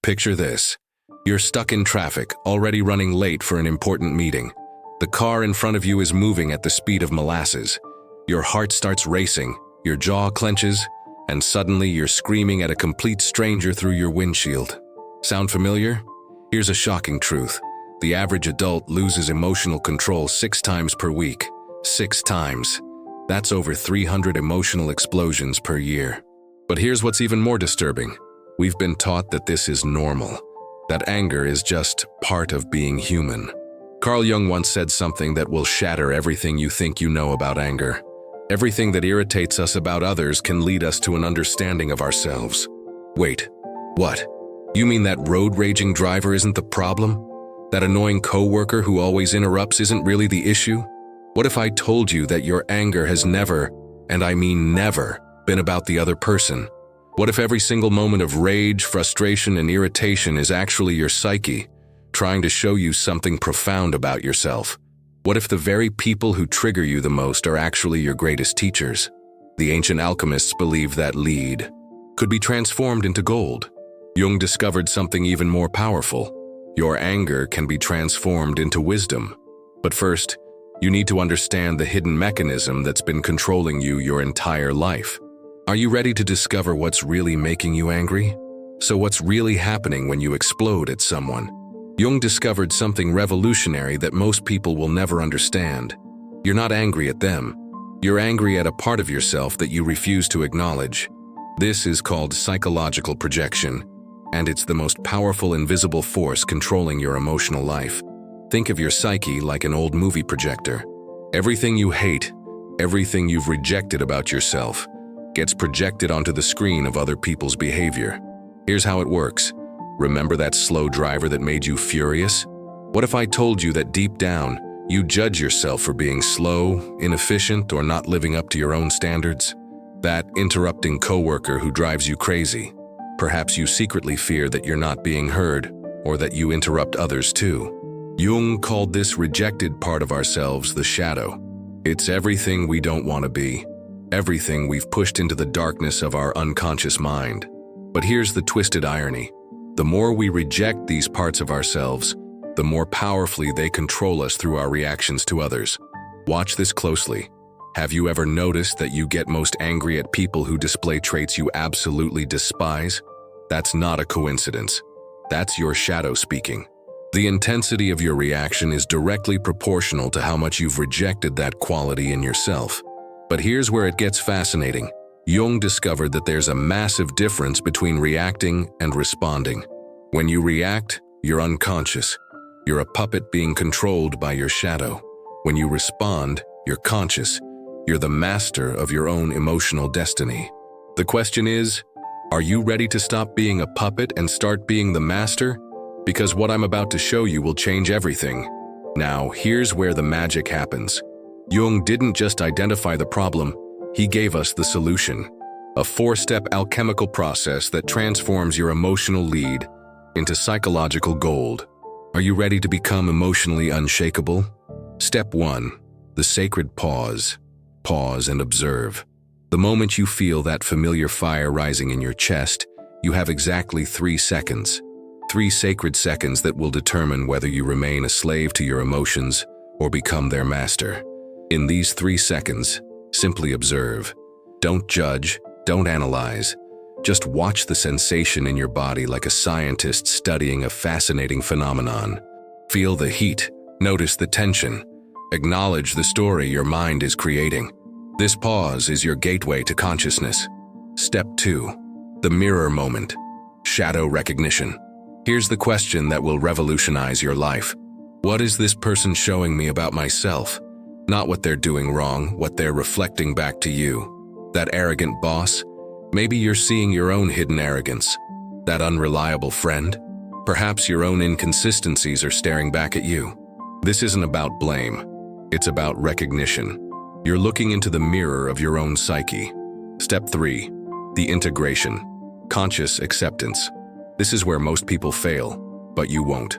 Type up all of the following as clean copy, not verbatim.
Picture this. You're stuck in traffic, already running late for an important meeting. The car in front of you is moving at the speed of molasses. Your heart starts racing, your jaw clenches, and suddenly you're screaming at a complete stranger through your windshield. Sound familiar? Here's a shocking truth. The average adult loses emotional control 6 times per week. 6 times. That's over 300 emotional explosions per year. But here's what's even more disturbing. We've been taught that this is normal, that anger is just part of being human. Carl Jung once said something that will shatter everything you think you know about anger. Everything that irritates us about others can lead us to an understanding of ourselves. Wait, what? You mean that road-raging driver isn't the problem? That annoying coworker who always interrupts isn't really the issue? What if I told you that your anger has never, and I mean never, been about the other person? What if every single moment of rage, frustration, and irritation is actually your psyche, trying to show you something profound about yourself? What if the very people who trigger you the most are actually your greatest teachers? The ancient alchemists believed that lead could be transformed into gold. Jung discovered something even more powerful. Your anger can be transformed into wisdom. But first, you need to understand the hidden mechanism that's been controlling you your entire life. Are you ready to discover what's really making you angry? So what's really happening when you explode at someone? Jung discovered something revolutionary that most people will never understand. You're not angry at them. You're angry at a part of yourself that you refuse to acknowledge. This is called psychological projection, and it's the most powerful invisible force controlling your emotional life. Think of your psyche like an old movie projector. Everything you hate, everything you've rejected about yourself, gets projected onto the screen of other people's behavior. Here's how it works. Remember that slow driver that made you furious? What if I told you that deep down, you judge yourself for being slow, inefficient, or not living up to your own standards? That interrupting coworker who drives you crazy. Perhaps you secretly fear that you're not being heard, or that you interrupt others too. Jung called this rejected part of ourselves the shadow. It's everything we don't want to be, everything we've pushed into the darkness of our unconscious mind. But here's the twisted irony. The more we reject these parts of ourselves, the more powerfully they control us through our reactions to others. Watch this closely. Have you ever noticed that you get most angry at people who display traits you absolutely despise? That's not a coincidence. That's your shadow speaking. The intensity of your reaction is directly proportional to how much you've rejected that quality in yourself. But here's where it gets fascinating. Jung discovered that there's a massive difference between reacting and responding. When you react, you're unconscious. You're a puppet being controlled by your shadow. When you respond, you're conscious. You're the master of your own emotional destiny. The question is, are you ready to stop being a puppet and start being the master? Because what I'm about to show you will change everything. Now, here's where the magic happens. Jung didn't just identify the problem, he gave us the solution. A 4-step alchemical process that transforms your emotional lead into psychological gold. Are you ready to become emotionally unshakable? Step 1. The sacred pause. Pause and observe. The moment you feel that familiar fire rising in your chest, you have exactly 3 seconds. 3 sacred seconds that will determine whether you remain a slave to your emotions or become their master. In these 3 seconds, simply observe. Don't judge, don't analyze. Just watch the sensation in your body like a scientist studying a fascinating phenomenon. Feel the heat, notice the tension. Acknowledge the story your mind is creating. This pause is your gateway to consciousness. Step 2. The mirror moment. Shadow recognition. Here's the question that will revolutionize your life. What is this person showing me about myself? Not what they're doing wrong, what they're reflecting back to you. That arrogant boss? Maybe you're seeing your own hidden arrogance. That unreliable friend? Perhaps your own inconsistencies are staring back at you. This isn't about blame. It's about recognition. You're looking into the mirror of your own psyche. Step 3. The integration. Conscious acceptance. This is where most people fail, but you won't.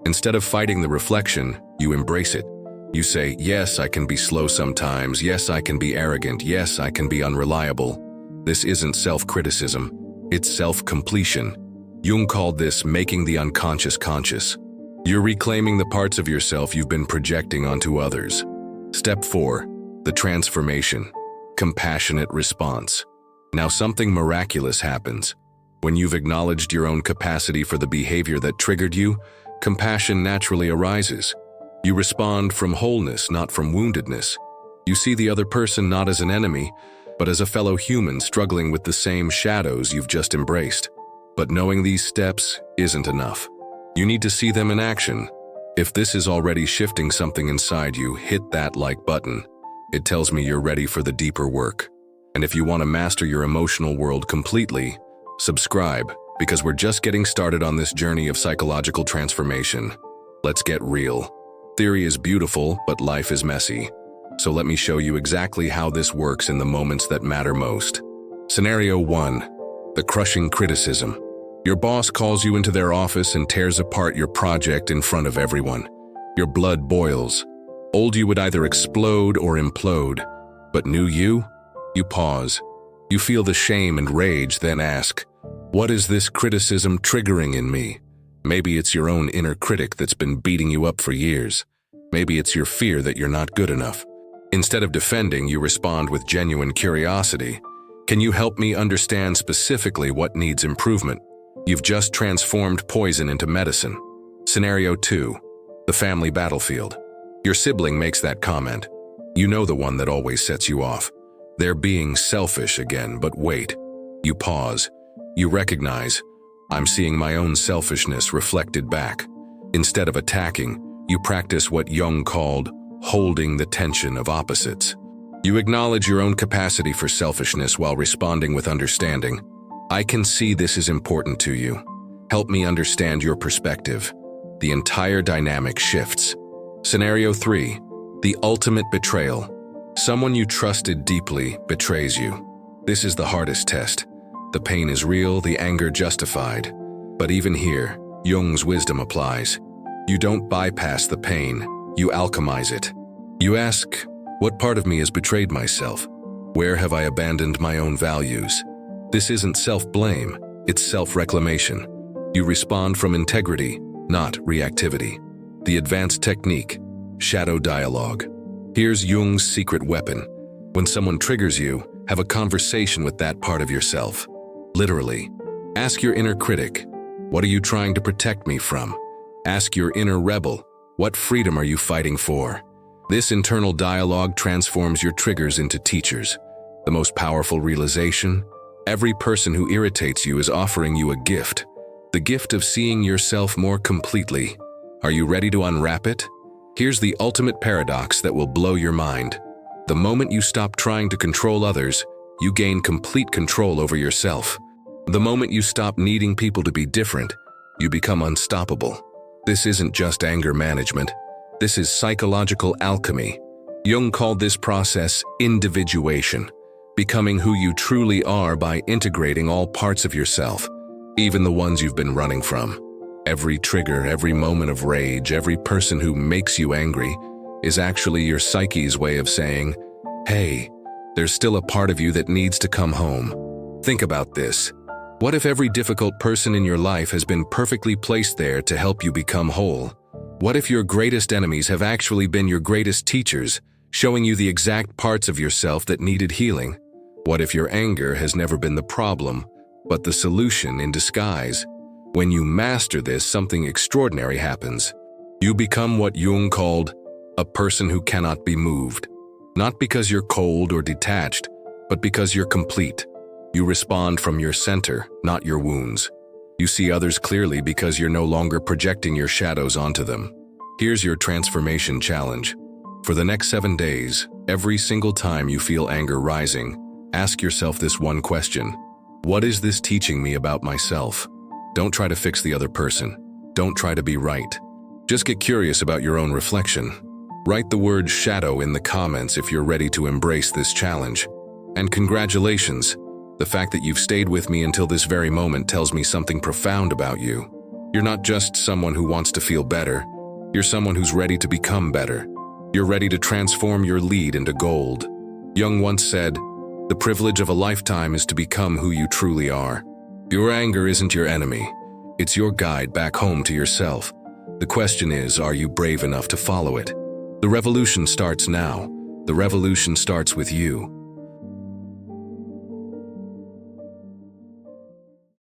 Instead of fighting the reflection, you embrace it. You say, yes, I can be slow sometimes. Yes, I can be arrogant. Yes, I can be unreliable. This isn't self-criticism. It's self-completion. Jung called this making the unconscious conscious. You're reclaiming the parts of yourself you've been projecting onto others. Step 4. The transformation. Compassionate response. Now something miraculous happens. When you've acknowledged your own capacity for the behavior that triggered you, compassion naturally arises. You respond from wholeness, not from woundedness. You see the other person not as an enemy, but as a fellow human struggling with the same shadows you've just embraced. But knowing these steps isn't enough. You need to see them in action. If this is already shifting something inside you, hit that like button. It tells me you're ready for the deeper work. And if you want to master your emotional world completely, subscribe, because we're just getting started on this journey of psychological transformation. Let's get real. Theory is beautiful, but life is messy. So let me show you exactly how this works in the moments that matter most. Scenario 1. The crushing criticism. Your boss calls you into their office and tears apart your project in front of everyone. Your blood boils. Old you would either explode or implode. But new you? You pause. You feel the shame and rage, then ask, what is this criticism triggering in me? Maybe it's your own inner critic that's been beating you up for years. Maybe it's your fear that you're not good enough. Instead of defending, you respond with genuine curiosity. Can you help me understand specifically what needs improvement? You've just transformed poison into medicine. Scenario 2. The family battlefield. Your sibling makes that comment. You know, the one that always sets you off. They're being selfish again, but wait. You pause. You recognize, I'm seeing my own selfishness reflected back. Instead of attacking, you practice what Jung called holding the tension of opposites. You acknowledge your own capacity for selfishness while responding with understanding. I can see this is important to you. Help me understand your perspective. The entire dynamic shifts. Scenario 3. The ultimate betrayal. Someone you trusted deeply betrays you. This is the hardest test. The pain is real, the anger justified. But even here, Jung's wisdom applies. You don't bypass the pain, you alchemize it. You ask, what part of me has betrayed myself? Where have I abandoned my own values? This isn't self-blame, it's self-reclamation. You respond from integrity, not reactivity. The advanced technique, shadow dialogue. Here's Jung's secret weapon. When someone triggers you, have a conversation with that part of yourself. Literally. Ask your inner critic, what are you trying to protect me from? Ask your inner rebel, what freedom are you fighting for? This internal dialogue transforms your triggers into teachers. The most powerful realization, every person who irritates you is offering you a gift. The gift of seeing yourself more completely. Are you ready to unwrap it? Here's the ultimate paradox that will blow your mind. The moment you stop trying to control others, you gain complete control over yourself. The moment you stop needing people to be different, you become unstoppable. This isn't just anger management. This is psychological alchemy. Jung called this process individuation, becoming who you truly are by integrating all parts of yourself, even the ones you've been running from. Every trigger, every moment of rage, every person who makes you angry is actually your psyche's way of saying, hey, there's still a part of you that needs to come home. Think about this. What if every difficult person in your life has been perfectly placed there to help you become whole? What if your greatest enemies have actually been your greatest teachers, showing you the exact parts of yourself that needed healing? What if your anger has never been the problem, but the solution in disguise? When you master this, something extraordinary happens. You become what Jung called a person who cannot be moved. Not because you're cold or detached, but because you're complete. You respond from your center, not your wounds. You see others clearly because you're no longer projecting your shadows onto them. Here's your transformation challenge. For the next 7 days, every single time you feel anger rising, ask yourself this one question. What is this teaching me about myself? Don't try to fix the other person. Don't try to be right. Just get curious about your own reflection. Write the word shadow in the comments if you're ready to embrace this challenge. And congratulations! The fact that you've stayed with me until this very moment tells me something profound about you. You're not just someone who wants to feel better. You're someone who's ready to become better. You're ready to transform your lead into gold. Jung once said, the privilege of a lifetime is to become who you truly are. Your anger isn't your enemy. It's your guide back home to yourself. The question is, are you brave enough to follow it? The revolution starts now. The revolution starts with you.